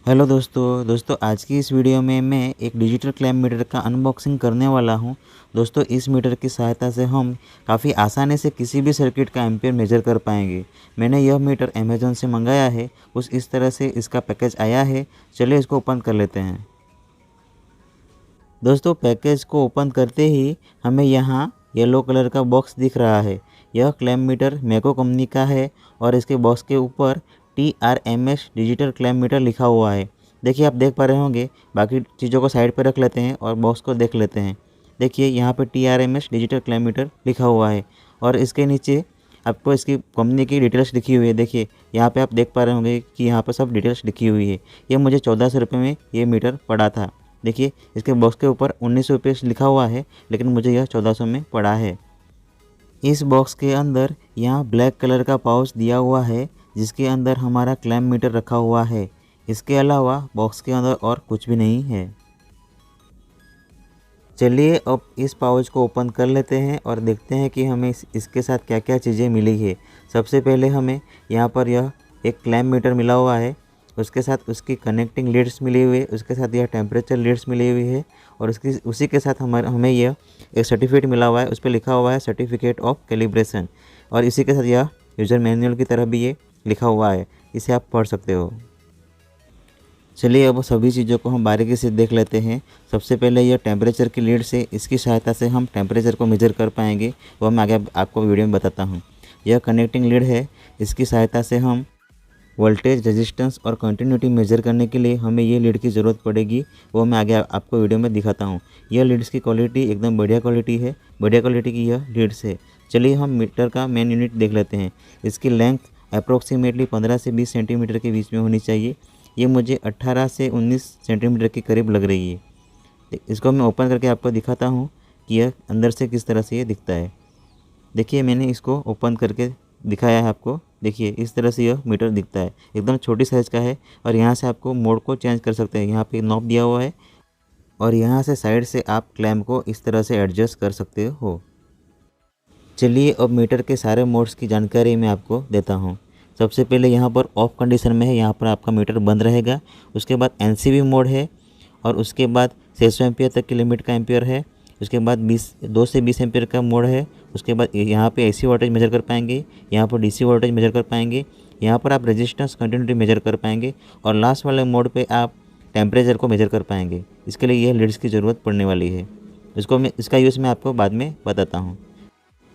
Hello दोस्तों आज की इस वीडियो में मैं एक डिजिटल क्लैम्प मीटर का अनबॉक्सिंग करने वाला हूं। दोस्तों इस मीटर की सहायता से हम काफ़ी आसानी से किसी भी सर्किट का एम्पियर मेजर कर पाएंगे। मैंने यह मीटर अमेज़न से मंगाया है, कुछ इस तरह से इसका पैकेज आया है। चलिए इसको ओपन कर लेते हैं। दोस्तों पैकेज को ओपन करते ही हमें यहाँ येलो कलर का बॉक्स दिख रहा है। यह क्लैम्प मीटर मैको कंपनी का है और इसके बॉक्स के ऊपर TRMS डिजिटल क्लैम्प मीटर लिखा हुआ है। देखिए आप देख पा रहे होंगे। बाकी चीज़ों को साइड पर रख लेते हैं और बॉक्स को देख लेते हैं। देखिए यहाँ पे TRMS डिजिटल क्लैम्प मीटर लिखा हुआ है और इसके नीचे आपको इसकी कंपनी की डिटेल्स लिखी हुई है। देखिए यहाँ पे आप देख पा रहे होंगे कि यहाँ पर सब डिटेल्स लिखी हुई है। ये मुझे 1400 रुपये में ये मीटर पड़ा था। देखिए इसके बॉक्स के ऊपर 1900 रुपये लिखा हुआ है, लेकिन मुझे यह 1400 में पड़ा है। इस बॉक्स के अंदर यहाँ ब्लैक कलर का पाउच दिया हुआ है, जिसके अंदर हमारा क्लैम्प मीटर रखा हुआ है। इसके अलावा बॉक्स के अंदर और कुछ भी नहीं है। चलिए अब इस पाउच को ओपन कर लेते हैं और देखते हैं कि हमें इसके साथ क्या क्या चीज़ें मिली है। सबसे पहले हमें यहाँ पर यह एक क्लैम्प मीटर मिला हुआ है, उसके साथ उसकी कनेक्टिंग लीड्स मिली हुई है, उसके साथ यह टेम्परेचर लीड्स मिली हुई है और उसी के साथ हमें यह एक सर्टिफिकेट मिला हुआ है। उस पर लिखा हुआ है सर्टिफिकेट ऑफ कैलिब्रेशन और इसी के साथ यह यूज़र मैनुअल की तरह भी ये लिखा हुआ है, इसे आप पढ़ सकते हो। चलिए अब सभी चीज़ों को हम बारीकी से देख लेते हैं। सबसे पहले यह टेम्परेचर की लीड से, इसकी सहायता से हम टेम्परेचर को मेजर कर पाएंगे, वो मैं आगे आपको वीडियो में बताता हूँ। यह कनेक्टिंग लीड है, इसकी सहायता से हम वोल्टेज, रेजिस्टेंस और कंटिन्यूटी मेजर करने के लिए हमें ये लीड की ज़रूरत पड़ेगी, वो मैं आगे आपको वीडियो में दिखाता हूँ। यह लीड्स की क्वालिटी एकदम बढ़िया क्वालिटी है, बढ़िया क्वालिटी की यह लीड्स है। चलिए हम मीटर का मेन यूनिट देख लेते हैं। इसकी लेंथ अप्रोक्सीमेटली 15 से 20 सेंटीमीटर के बीच में होनी चाहिए। ये मुझे 18 से 19 सेंटीमीटर के करीब लग रही है। इसको मैं ओपन करके आपको दिखाता हूँ कि यह अंदर से किस तरह से ये दिखता है। देखिए मैंने इसको ओपन करके दिखाया है आपको। देखिए इस तरह से यह मीटर दिखता है, एकदम छोटी साइज़ का है और यहाँ से आपको मोड को चेंज कर सकते हैं। यहाँ पे नॉब दिया हुआ है और यहाँ से साइड से आप क्लैम्प को इस तरह से एडजस्ट कर सकते हो। चलिए अब मीटर के सारे मोड्स की जानकारी मैं आपको देता हूँ। सबसे पहले यहाँ पर ऑफ कंडीशन में है, यहाँ पर आपका मीटर बंद रहेगा। उसके बाद NCV मोड है और उसके बाद 600 एम्पियर तक की लिमिट का एम्पियर है। उसके बाद 2 से 20 एम्पियर का मोड है। उसके बाद यहाँ पे AC वोल्टेज मेजर कर पाएंगे, यहाँ पर DC वोल्टेज मेजर कर पाएंगे, यहाँ पर आप रेजिस्टेंस कंटिन्यूटी मेजर कर पाएंगे और लास्ट वाले मोड पे आप टेम्परेचर को मेजर कर पाएंगे। इसके लिए यह लीड्स की ज़रूरत पड़ने वाली है। इसका यूज़ मैं आपको बाद में बताता हूँ।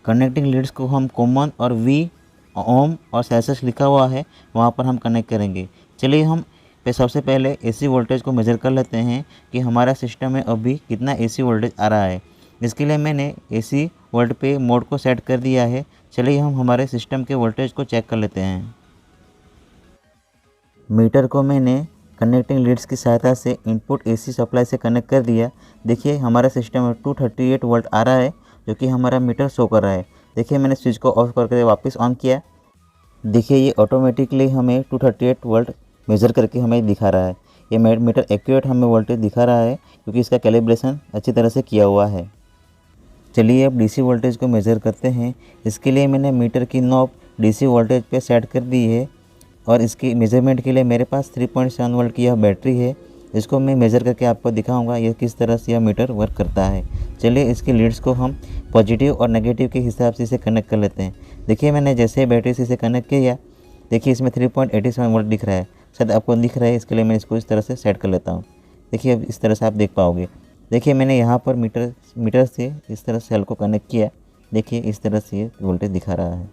कनेक्टिंग लीड्स को हम कॉमन और V, ओम और सेल्सियस लिखा हुआ है वहाँ पर हम कनेक्ट करेंगे। चलिए हम सबसे पहले AC वोल्टेज को मेज़र कर लेते हैं कि हमारा सिस्टम में अभी कितना AC वोल्टेज आ रहा है। इसके लिए मैंने AC वोल्ट पे मोड को सेट कर दिया है। चलिए हम हमारे सिस्टम के वोल्टेज को चेक कर लेते हैं। मीटर को मैंने कनेक्टिंग लीड्स की सहायता से इनपुट AC सप्लाई से कनेक्ट कर दिया। देखिए हमारा सिस्टम में 238 वोल्ट आ रहा है, जो कि हमारा मीटर शो कर रहा है। देखिए मैंने स्विच को ऑफ करके वापस ऑन किया। देखिए ये ऑटोमेटिकली हमें 238 वोल्ट मेज़र करके हमें दिखा रहा है। ये मीटर एक्यूरेट हमें वोल्टेज दिखा रहा है, क्योंकि इसका कैलिब्रेशन अच्छी तरह से किया हुआ है। चलिए अब DC वोल्टेज को मेज़र करते हैं। इसके लिए मैंने मीटर की नॉब DC वोल्टेज पे सेट कर दी है और इसकी मेज़रमेंट के लिए मेरे पास 3.7 वोल्ट की यह बैटरी है। इसको मैं मेज़र करके आपको दिखाऊंगा यह किस तरह से यह मीटर वर्क करता है। चलिए इसकी लीड्स को हम पॉजिटिव और नेगेटिव के हिसाब से इसे कनेक्ट कर लेते हैं। देखिए मैंने जैसे बैटरी से इसे कनेक्ट किया, देखिए इसमें 3.87 वोल्ट दिख रहा है। शायद आपको दिख रहा है, इसके लिए मैं इसको इस तरह से सेट कर लेता हूँ। देखिए अब इस तरह से आप देख पाओगे। देखिए मैंने यहाँ पर मीटर से इस तरह सेल को कनेक्ट किया। देखिए इस तरह से ये वोल्टेज दिखा रहा है।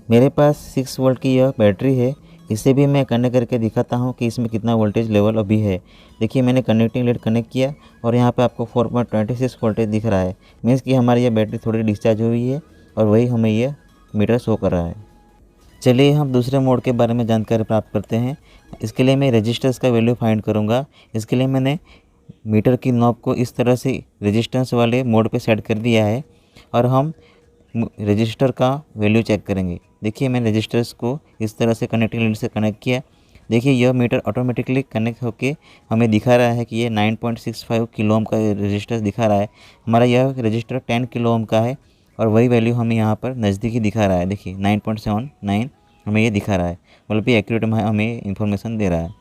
मेरे पास 6 वोल्ट की यह बैटरी है, इसे भी मैं कनेक्ट करके दिखाता हूँ कि इसमें कितना वोल्टेज लेवल अभी है। देखिए मैंने कनेक्टिंग लीड कनेक्ट किया और यहाँ पे आपको 4.26 वोल्टेज दिख रहा है। मीन्स कि हमारी यह बैटरी थोड़ी डिस्चार्ज हुई है और वही हमें यह मीटर शो कर रहा है। चलिए हम दूसरे मोड के बारे में जानकारी प्राप्त करते हैं। इसके लिए मैं रजिस्टर्स का वैल्यू फाइंड करूँगा। इसके लिए मैंने मीटर की नॉब को इस तरह से रेजिस्टेंस वाले मोड पे सेट कर दिया है और हम रजिस्टर का वैल्यू चेक करेंगे। देखिए मैंने रजिस्टर्स को इस तरह से कनेक्टिंग लीड से कनेक्ट किया। देखिए यह मीटर ऑटोमेटिकली कनेक्ट होके हमें दिखा रहा है कि ये 9.65 किलो ओम का रजिस्टर दिखा रहा है। हमारा यह रजिस्टर 10 किलो ओम का है और वही वैल्यू हमें यहाँ पर नज़दीकी दिखा रहा है। देखिए 9.79 हमें ये दिखा रहा है, मतलब कि एक्यूरेट हमें इन्फॉर्मेशन दे रहा है।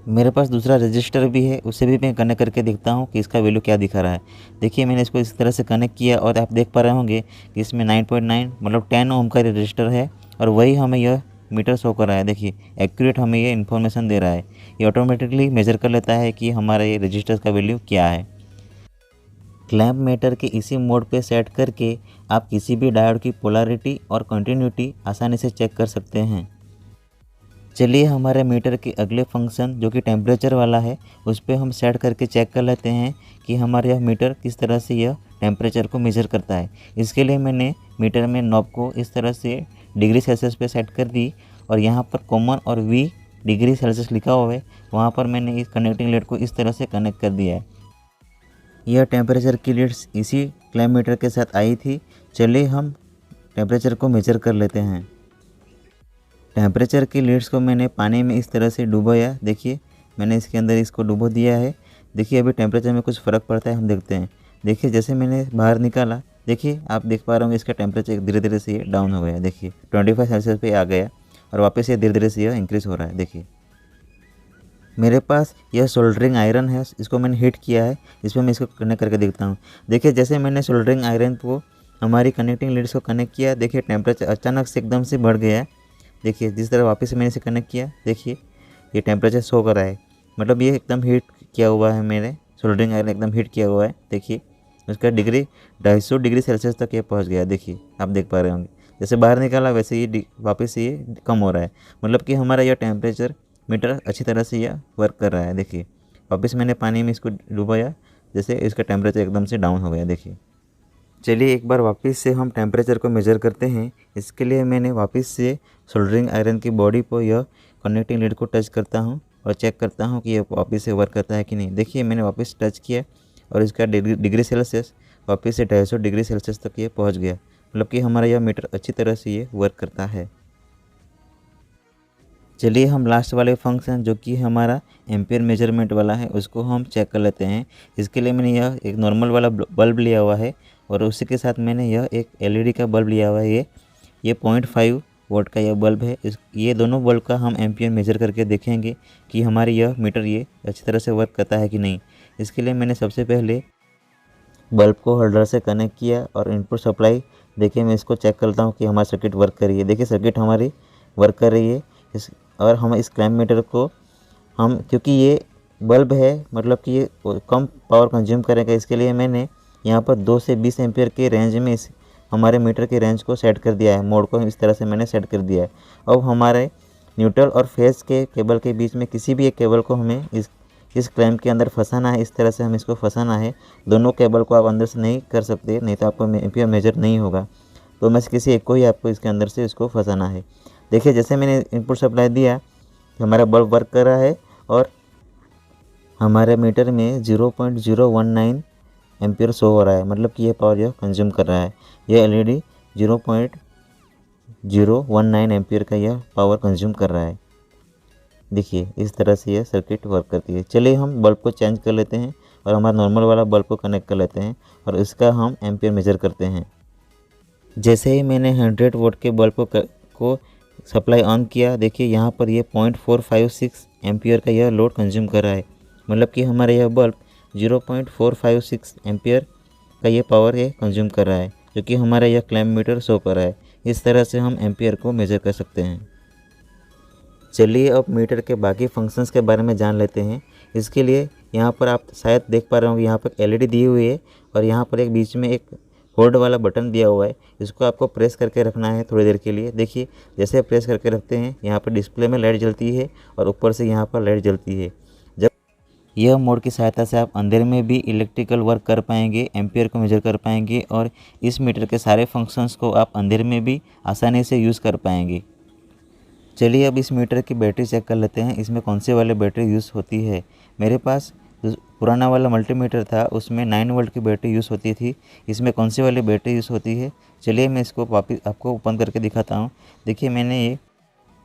मेरे पास दूसरा रजिस्टर भी है, उसे भी मैं कनेक्ट करके देखता हूँ कि इसका वैल्यू क्या दिखा रहा है। देखिए मैंने इसको इस तरह से कनेक्ट किया और आप देख पा रहे होंगे कि इसमें 9.9 मतलब 10 ओम का रजिस्टर है और वही हमें यह मीटर शो कर रहा है। देखिए एक्यूरेट हमें ये इन्फॉर्मेशन दे रहा है। ये ऑटोमेटिकली मेजर कर लेता है कि हमारा ये रजिस्टर का वैल्यू क्या है। क्लैंप मीटर के इसी मोड पे सेट करके आप किसी भी डायोड की पोलैरिटी और कंटिन्यूटी आसानी से चेक कर सकते हैं। चलिए हमारे मीटर के अगले फंक्शन जो कि टेम्परेचर वाला है उस पर हम सेट करके चेक कर लेते हैं कि हमारा यह मीटर किस तरह से यह टेम्परेचर को मेज़र करता है। इसके लिए मैंने मीटर में नॉब को इस तरह से डिग्री सेल्सियस पे सेट कर दी और यहाँ पर कॉमन और V डिग्री सेल्सियस लिखा हुआ है, वहाँ पर मैंने इस कनेक्टिंग लीड को इस तरह से कनेक्ट कर दिया है। यह टेम्परेचर की लीड्स इसी क्लैंप मीटर के साथ आई थी। चलिए हम टेम्परेचर को मेज़र कर लेते हैं। टेम्परेचर की लीड्स को मैंने पानी में इस तरह से डुबोया। देखिए मैंने इसके अंदर इसको डुबो दिया है। देखिए अभी टेम्परेचर में कुछ फ़र्क पड़ता है, हम देखते हैं। देखिए जैसे मैंने बाहर निकाला, देखिए आप देख पा रहे होंगे इसका टेम्परेचर धीरे धीरे से ये डाउन हो गया। देखिए 25 सेल्सियस पे आ गया और वापस ये धीरे धीरे से यह इंक्रीज़ हो रहा है। देखिए मेरे पास यह सोल्डरिंग आयरन है, इसको मैंने हीट किया है। इस पर मैं इसको कनेक्ट करके देखता हूँ। देखिए जैसे मैंने सोल्डरिंग आयरन को हमारी कनेक्टिंग लीड्स को कनेक्ट किया, देखिए टेम्परेचर अचानक से एकदम से बढ़ गया है। देखिए जिस तरह वापस से मैंने इसे कनेक्ट किया, देखिए ये टेम्परेचर शो कर रहा है, मतलब ये एकदम हीट किया हुआ है। मेरे सोल्डरिंग आयरन एकदम हीट किया हुआ है। देखिए उसका डिग्री 250 डिग्री सेल्सियस तक ये पहुंच गया। देखिए आप देख पा रहे होंगे जैसे बाहर निकाला वैसे ये वापस से ये कम हो रहा है, मतलब कि हमारा यह टेम्परेचर मीटर अच्छी तरह से यह वर्क कर रहा है। देखिए वापस मैंने पानी में इसको डुबाया, जैसे इसका टेम्परेचर एकदम से डाउन हो गया। देखिए चलिए एक बार वापस से हम टेम्परेचर को मेज़र करते हैं। इसके लिए मैंने वापस से सोल्डरिंग आयरन की बॉडी पर यह कनेक्टिंग लीड को टच करता हूं और चेक करता हूं कि यह वापस से वर्क करता है कि नहीं। देखिए मैंने वापस टच किया और इसका डिग्री सेल्सियस वापस से 250 डिग्री सेल्सियस तक ये पहुंच गया, मतलब कि हमारा यह मीटर अच्छी तरह से ये वर्क करता है। चलिए हम लास्ट वाले फंक्शन जो कि हमारा एम्पियर मेजरमेंट वाला है उसको हम चेक कर लेते हैं। इसके लिए मैंने यह एक नॉर्मल वाला बल्ब लिया हुआ है और उसी के साथ मैंने यह एक LED का बल्ब लिया हुआ है। ये 0.5 वोल्ट का यह बल्ब है। ये दोनों बल्ब का हम एम्पियर मेजर करके देखेंगे कि हमारी यह मीटर ये अच्छी तरह से वर्क करता है कि नहीं। इसके लिए मैंने सबसे पहले बल्ब को होल्डर से कनेक्ट किया और इनपुट सप्लाई देखिए मैं इसको चेक करता हूँ कि हमारा सर्किट वर्क कर रही है। देखिए सर्किट हमारी वर्क कर रही है। और हम इस क्लैंप मीटर को हम क्योंकि ये बल्ब है मतलब कि ये कम पावर कंज्यूम करेगा, इसके लिए मैंने यहाँ पर 2 से 20 एम्पियर के रेंज में इस हमारे मीटर के रेंज को सेट कर दिया है। मोड को इस तरह से मैंने सेट कर दिया है। अब हमारे न्यूट्रल और फेज के केबल के बीच में किसी भी एक केबल को हमें इस क्लैंप के अंदर फंसाना है। इस तरह से हमें इसको फंसाना है। दोनों केबल को आप अंदर से नहीं कर सकते, नहीं तो आपको एम्पियर मेजर नहीं होगा। तो मैं किसी एक को ही आपको इसके अंदर से इसको फंसाना है। देखिए जैसे मैंने इनपुट सप्लाई दिया हमारा बल्ब वर्क कर रहा है और हमारे मीटर में 0.019 एम्पियर शो हो रहा है, मतलब कि यह पावर यह कंज्यूम कर रहा है। यह LED 0.019 एम्पियर का यह पावर कंज्यूम कर रहा है। देखिए इस तरह से यह सर्किट वर्क करती है। चलिए हम बल्ब को चेंज कर लेते हैं और हमारा नॉर्मल वाला बल्ब को कनेक्ट कर लेते हैं और इसका हम एम्पियर मेजर करते हैं। जैसे ही मैंने 100 वोल्ट के बल्ब को सप्लाई ऑन किया, देखिए यहाँ पर ये 0.456 एम्पियर का यह लोड कंज्यूम कर रहा है, मतलब कि हमारा यह बल्ब 0.456 एम्पियर का ये पावर ये कंज्यूम कर रहा है, जो कि हमारा यह क्लैंप मीटर शो कर रहा है। इस तरह से हम एम्पियर को मेज़र कर सकते हैं। चलिए अब मीटर के बाकी फंक्शंस के बारे में जान लेते हैं। इसके लिए यहाँ पर आप शायद देख पा रहे होंगे यहाँ पर LED दी हुई है और यहाँ पर एक बीच में एक होल्ड वाला बटन दिया हुआ है। इसको आपको प्रेस करके रखना है थोड़ी देर के लिए। देखिए जैसे प्रेस करके रखते हैं यहाँ पर डिस्प्ले में लाइट जलती है और ऊपर से यहाँ पर लाइट जलती है। जब यह मोड की सहायता से आप अंधेरे में भी इलेक्ट्रिकल वर्क कर पाएंगे, एम्पियर को मेजर कर पाएंगे और इस मीटर के सारे फंक्शंस को आप अंधेरे में भी आसानी से यूज़ कर पाएंगे। चलिए अब इस मीटर की बैटरी चेक कर लेते हैं, इसमें कौन से वाले बैटरी यूज़ होती है। मेरे पास पुराना वाला मल्टीमीटर था, उसमें 9 वोल्ट की बैटरी यूज़ होती थी। इसमें कौन सी वाली बैटरी यूज़ होती है, चलिए मैं इसको वापस आपको ओपन करके दिखाता हूँ। देखिए मैंने ये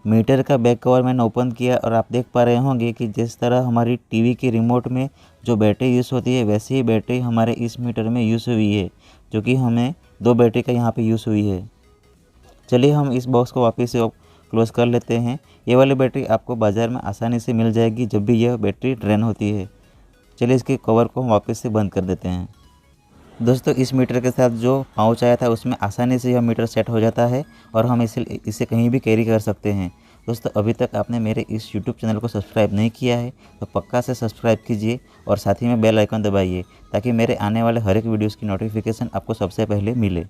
मीटर का बैक कवर मैंने ओपन किया और आप देख पा रहे होंगे कि जिस तरह हमारी टीवी के रिमोट में जो बैटरी यूज़ होती है वैसे ही बैटरी हमारे इस मीटर में यूज़ हुई है, जो कि हमें 2 बैटरी का यहाँ पे यूज़ हुई है। चलिए हम इस बॉक्स को वापस से क्लोज़ कर लेते हैं। ये वाली बैटरी आपको बाज़ार में आसानी से मिल जाएगी जब भी यह बैटरी ड्रेन होती है। चलिए इसके कवर को हम वापस से बंद कर देते हैं। दोस्तों इस मीटर के साथ जो पाउच आया था उसमें आसानी से यह मीटर सेट हो जाता है और हम इसे कहीं भी कैरी कर सकते हैं। दोस्तों अभी तक आपने मेरे इस यूट्यूब चैनल को सब्सक्राइब नहीं किया है तो पक्का से सब्सक्राइब कीजिए और साथ ही में बेल आइकन दबाइए ताकि मेरे आने वाले हर एक वीडियोज़ की नोटिफिकेशन आपको सबसे पहले मिले।